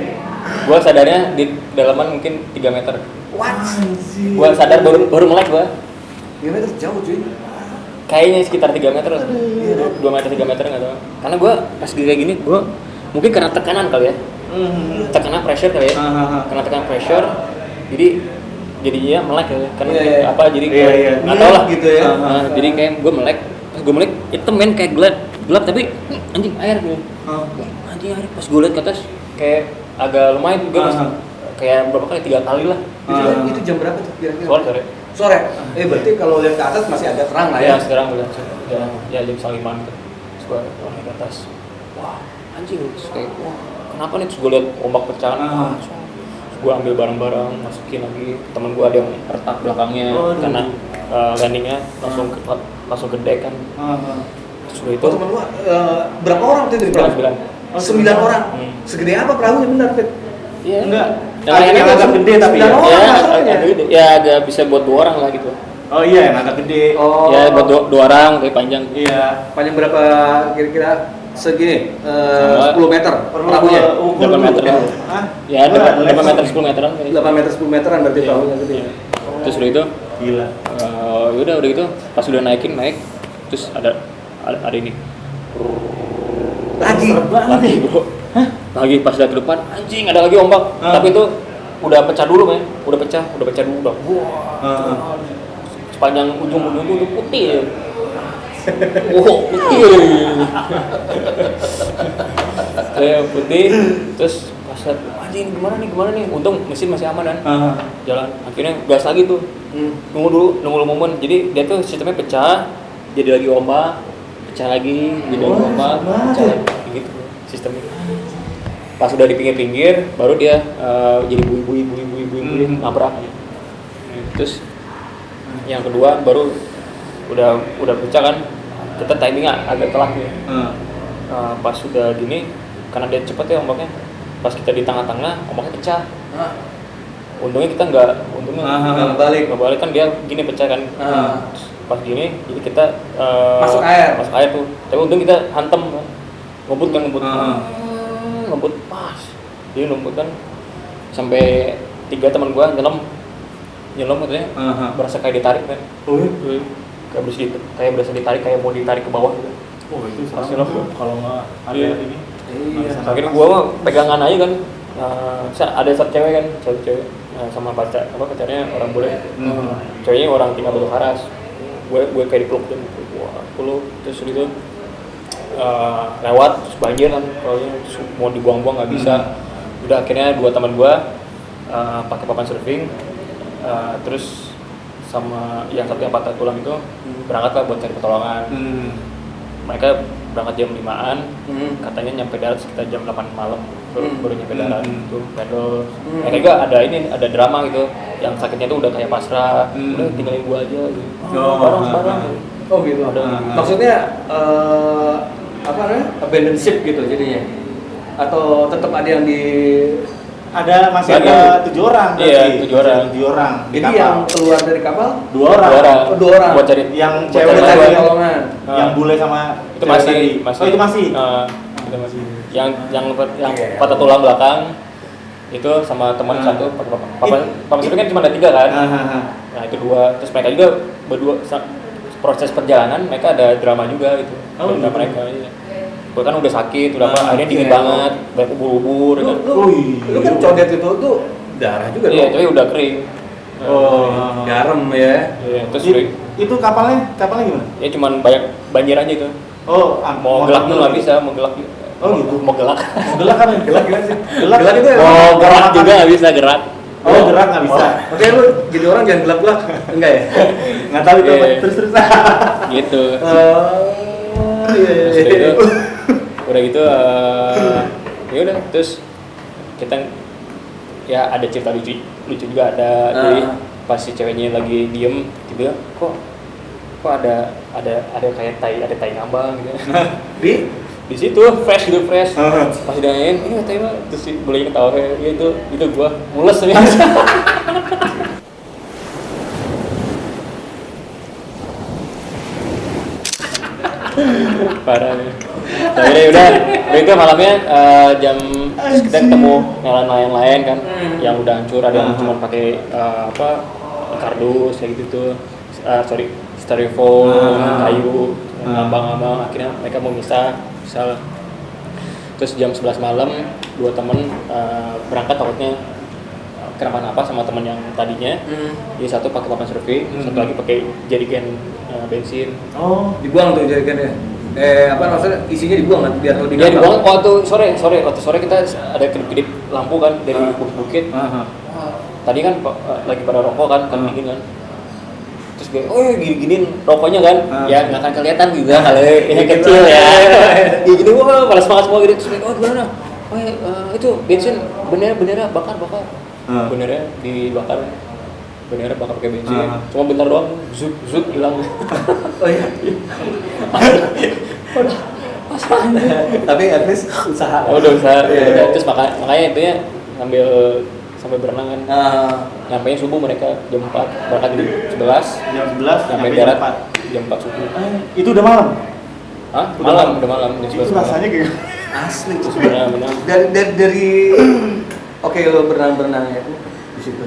Gua sadarnya di dalaman mungkin 3 meter. What? Gua sadar baru melek gua. 3 meter jauh cuy. Kayaknya sekitar 3 meter lah. 2 meter 3 meter enggak tahu. Karena gua pas kayak gini gua mungkin karena tekanan kali ya. Tekanan pressure kali ya. Karena tekanan pressure jadinya melek ya. Karena apa jadi enggak tahu lah gitu ya. Jadi kayak gua melek. Pas gua melek itu men kayak gelap tapi anjing air gitu. Anjing air pas gua lihat ke atas kayak agak lumayan juga kayak berapa kali 3 kali lah. Itu jam berapa tuh kira-kira? Sore. Berarti kalau lihat ke atas masih agak terang lah ya. Sekarang udah jam 5 gitu. Terus gua naik ke atas. Wah, anjing terus kayak wah, kenapa nih? Terus gua lihat ombak pecahan. Terus gua ambil barang-barang, masukin lagi. Temen gua ada yang retak belakangnya karena landingnya langsung ke deck kan. Terus udah itu temen gua berapa orang tuh dari perahu? 9 orang. Segede apa perahunya benar, Fit? Iya. Enggak. Yang agak gede tapi ya. Agak gede. Ya agak bisa buat 2 orang lah gitu. Oh iya, yang agak gede. Ya buat 2 orang kayak panjang. Iya. Panjang berapa kira-kira? Segini 10 meter perahunya. 8 meter lah. Ya 8 meter 10 meteran. 8 meter 10 meteran berarti perahunya gede. Terus udah itu gila. Udah gitu. Pas udah naik terus ada ini. Lagi bro. Lagi pas udah ke depan anjing ada lagi ombak. Tapi itu udah pecah dulu men. Udah pecah dulu udah. Wah. Sepanjang ujung itu udah putih ya. Putih. Kayak putih terus pas anjing gimana nih? Untung mesin masih aman kan. Jalan. Akhirnya gas lagi tuh. Nunggu momen. Jadi dia tuh sistemnya pecah, jadi lagi ombak, pecah lagi, jadi ombak, pecah lagi gitu sistemnya. Pas udah di pinggir baru dia jadi bui nabrak. Terus yang kedua baru udah pecah kan, kita timingnya agak telat ya. Pas udah gini karena dia cepet ya ombaknya, pas kita di tengah-tengah ombaknya pecah. Untungnya kita nggak balik kan dia gini pecah kan. Pas gini jadi kita masuk air tuh, tapi untung kita hantem ngebut pas jadi ngebut kan sampai 3 teman gua nyelam katanya berasa kayak ditarik kan. Kayak berasa ditarik kayak mau ditarik ke bawah gitu. Itu salah kalau nggak ada ini. Iya. Akhirnya gua mah pegangan aja kan. Ada satu cewek kan, cewek sama pacarnya orang bule. Ceweknya orang tinggal Batu Karas. Gue kayak dipeluk tuh, wah peluk terus gitu. Lewat terus banjir kan, kalau mau dibuang-buang nggak bisa. Udah akhirnya dua teman gue pakai papan surfing, terus sama yang satu yang patah tulang itu berangkat lah buat cari pertolongan. Mereka berangkat jam 5-an, katanya nyampe darat sekitar jam 8 malam baru nyampe darat tuh pedal. Mereka juga ada drama gitu, yang sakitnya tuh udah kayak pasrah, udah tinggalin gue aja gitu. Barang-barang. Oh gitu. Maksudnya apa namanya? Abandon ship gitu jadinya. Atau tetap ada yang masih ada 7 orang. Iya, 7 orang. 7 orang. Jadi yang keluar dari kapal 2 orang. 2 orang. Buat cari Yang buat cewek cari cari tadi pertolongan. yang bule sama itu cewek masih. tadi. Oh, itu masih. Itu masih. Yang patah tulang belakang itu sama teman satu papan surfing kan cuma ada 3 kan. Nah itu 2. Terus mereka juga berdua proses perjalanan mereka ada drama juga gitu. Drama mereka. Iya. Gue kan udah sakit, udah apa, akhirnya dingin banget, banyak ubur-ubur kan. Lu kan codet itu tuh darah juga Iya, tapi udah kering. Garam ya. Iya, terus Itu kapalnya gimana? ya cuman banyak banjir aja itu. Oh, Mau gelak tuh nggak bisa, mau gelak. Oh gitu. Mau gelak. Gelak kan? Gelak gimana sih? Gelak itu ya? Mau gerak juga nggak bisa gerak. Oh, gerak nggak bisa. Oke, lu jadi orang jangan gelap-gelap. Enggak ya? Nggak tahu itu apa. Iya. Terus. Gitu. Iya. Terus udah gitu ya udah terus kita ya ada cerita lucu juga ada. Jadi pas si ceweknya lagi diem tiba kok ada kayak tai ngambang gitu. Di situ fresh pas ditanyain ini tai mah terus si boleh ketawa ya itu gua mules nih. Parah nih. Jadi udah itu malamnya jam terus kita ketemu nelayan kan yang udah hancur, ada yang cuma pakai kardus kayak gitu tuh, styrofoam, kayu, ngambang-ngambang. Akhirnya mereka mau misal. Terus jam 11 malam dua temen berangkat takutnya kenapa-napa sama teman yang tadinya. Jadi satu pakai papan surfing, satu lagi pakai jerigen bensin. Oh, dibuang tuh jerigennya. Maksudnya isinya dibuang kan biar lebih Ya dibuang waktu sore kita ada kedip-kedip lampu kan dari bukit. Tadi kan lagi pada rokok kan dingin kan. Terus gue, gini-giniin rokoknya kan, ya nggak akan kelihatan juga kalau ini kecil ya. Gini wah malas banget semua gitu. Terus gue, gimana? Itu bensin bendera bakar. Benernya dibakar. Bendera bakar pakai bensin. Cuma bentar doang, zut hilang. Oh iya. Tapi at least usaha. Udah usaha. Terus makanya itu ya ngambil sampai berenang kan. Nyampainya subuh mereka jam 4, berangkat jam 11. Jam 11 sampai darat jam 4 subuh. Itu udah malam. Hah? Udah malam jam 11. Itu rasanya kayak Asli tuh berenang. Dari oke, lo berenang-berenangnya itu di situ.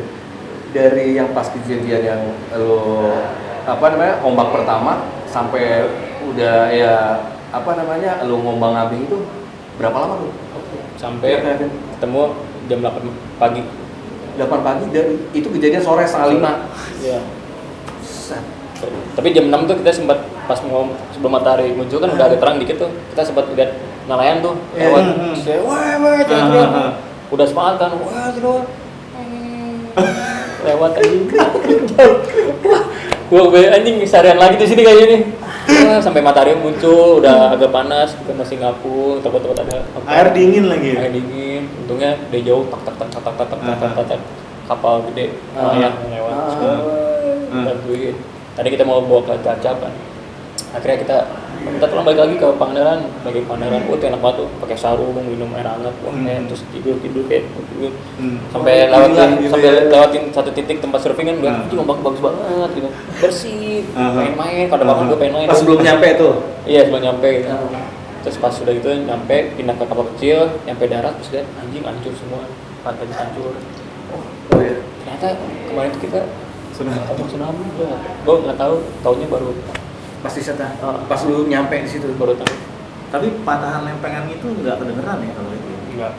Dari yang pas kejadian yang lo ombak pertama sampai udah lo ngombang-ambing itu berapa lama tuh? Sampai ketemu jam 8 pagi. 8 pagi dari itu kejadian sore 4:30. Iya. Tapi jam 6 tuh kita sempat pas mau sebelum matahari muncul kan udah agak terang dikit tuh. Kita sempat lihat nelayan tuh lewat. Wah, udah semangat kan. Wah, gitu. Lewat anjing. Gua anjing seharian lagi di sini kayaknya nih. Sampai matahari muncul udah agak panas, kita masih ngapung, takut ada air dingin lagi. Air dingin. Untungnya dari jauh tak kapal gede nelayan lewat. Bantuin. Tadi kita mau bawa ke Cilacap kan. Akhirnya kita minta tolong balik lagi ke Pangandaran. Itu enak banget tuh, pakai sarung, minum air hangat, terus tidur kayak gitu. Sampai lewatin satu titik tempat surfing kan, anjing ombak bagus banget gitu. Bersih, main-main, pada malam gue pengen main. Pas sebelum nyampe tuh. Iya, sebelum nyampe gitu. Terus pas sudah gitu nyampe, pindah ke kapal kecil, nyampe darat terus lihat anjing hancur semua. Pantainya hancur. Oh iya. Ternyata kemarin tuh kita tsunami gue nggak tahu, taunya baru Pas wisata. Pas lu nyampe di situ baru tahu. Tapi patahan lempengan itu nggak kedengeran ya kalau itu? Enggak.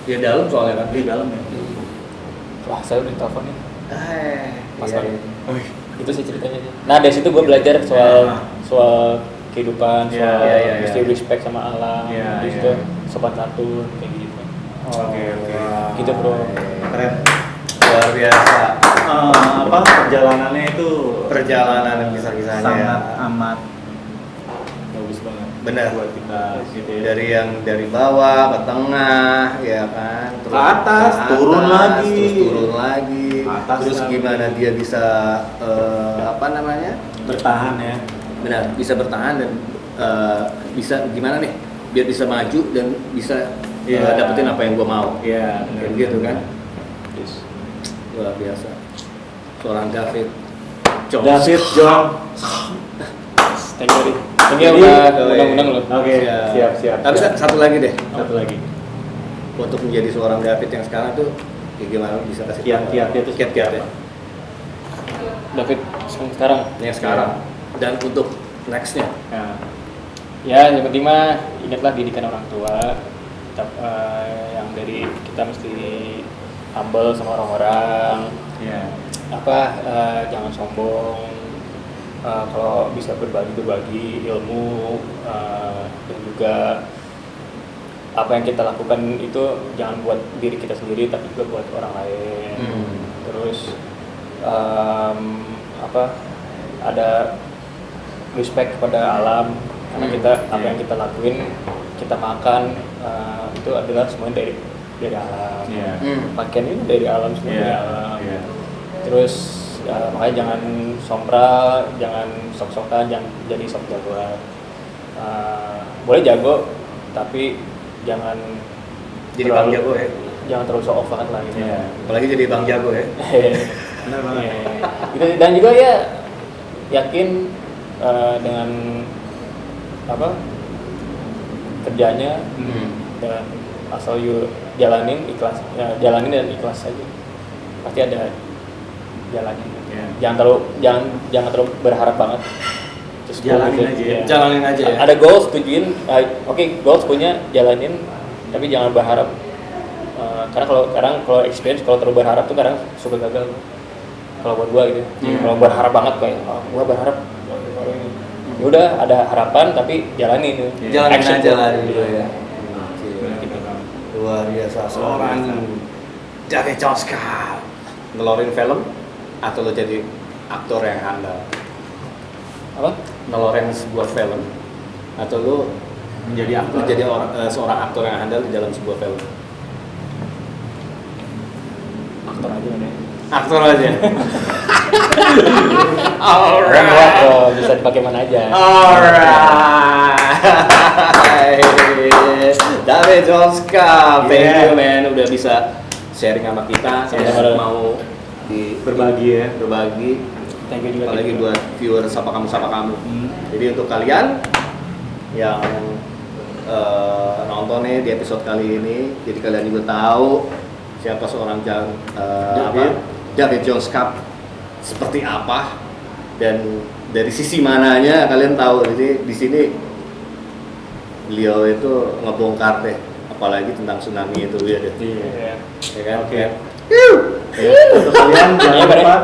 Dia dalam soalnya kan. Di dalam ya. Wah, saya udah telepon nih. Pas Iya, lagi. iya. Itu sih ceritanya. Nah, dari situ gue belajar soal kehidupan, soal mesti respect sama alam, terus itu sopan santun kayak gitu. Oke. Gitu, Bro. Keren. Luar biasa. Perjalanannya itu Perjalanan dan kisah-kisahnya sangat ya. amat bagus banget. Benar. Buat kita gitu ya. Dari bawah ke tengah ya kan, Ke atas, turun lagi. terus turun lagi, Atas terus lagi. gimana dia bisa Bertahan ya. benar bisa bertahan dan bisa gimana nih biar bisa maju dan bisa dapetin apa yang gua mau. Iya, Kayak gitu kan. Yes. Luar biasa. Seorang David Jones. David John. Thank you, Ri. Thank you Jadi, udah undang-undang lo. Oke, siap. Tapi satu lagi deh, Satu lagi. untuk menjadi seorang David yang sekarang tuh ya gimana bisa kasih Kiat-kiatnya tuh kiat-kiatnya David sekarang. yang sekarang dan untuk nextnya. Ya, yang penting mah ingatlah didikan orang tua. Yang dari kita mesti humble sama orang-orang. Iya. Jangan sombong. Kalau bisa berbagi ilmu dan juga apa yang kita lakukan itu jangan buat diri kita sendiri tapi juga buat orang lain. Terus ada respect kepada alam karena kita apa yang kita lakuin, kita makan itu adalah semuanya dari alam. Pakaian ini dari alam, semua dari alam. Terus makanya jangan sombral, jangan sok-sokan, jangan jadi sok jagoan. Boleh jago tapi jangan Jadi Bang Jago ya. Jangan terlalu show off banget lah gitu. Apalagi jadi Bang Jago ya. Benar banget. Gitu, dan juga ya yakin dengan kerjanya dan asal jalanin dan ikhlas aja pasti ada jalannya. Jangan terlalu berharap banget. Just Jalanin aja ya. Jalanin aja ya. Ada goals, tujuin, goals punya, jalanin, tapi jangan berharap. Karena kalau experience kalau terlalu berharap tuh kadang suka gagal. Kalau buat gua gitu. Kalau berharap banget kayak gua berharap ya udah ada harapan tapi jalani itu. Jalanin Action aja lah gitu. dulu ya. Gitu. Luar biasa seorang David Jones ngeluarin film atau lo jadi aktor yang handal? Apa? Ngeluarin sebuah film atau lo Menjadi aktor. menjadi seorang aktor yang handal di dalam sebuah film? Aktor aja deh. Aktor aja. Orang buat bisa dipakai mana aja. Alright. David Jones thank you man udah bisa sharing sama kita. Sama-sama. Mau Berbagi ya. berbagi. Thank you juga. Apalagi buat viewer sapa kamu. Jadi untuk kalian yang nonton nih di episode kali ini, jadi kalian juga tahu siapa seorang David Jones seperti apa dan dari sisi mananya kalian tahu. Jadi di sini beliau itu ngebongkar deh, apalagi tentang tsunami itu ya deh. Iya. Ya kan? Oke. Untuk kalian jangan Iya, lupa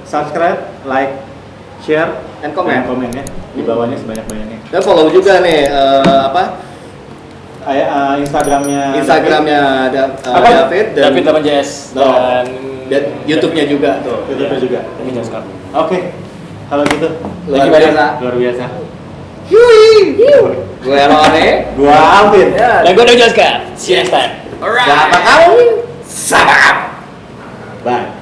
subscribe, like, share, And comment. ya di bawahnya sebanyak-banyaknya. Dan follow juga nih Instagramnya David dan David 8JS dan YouTube-nya juga tuh. YouTube-nya juga. David Jones Cup. Oke, kalau gitu Luar biasa. luar biasa. Gue Rone. Gua Alvin. Dan gue David Jones Cup. See you next time. Siapa kamu? Sama kamu. Bye.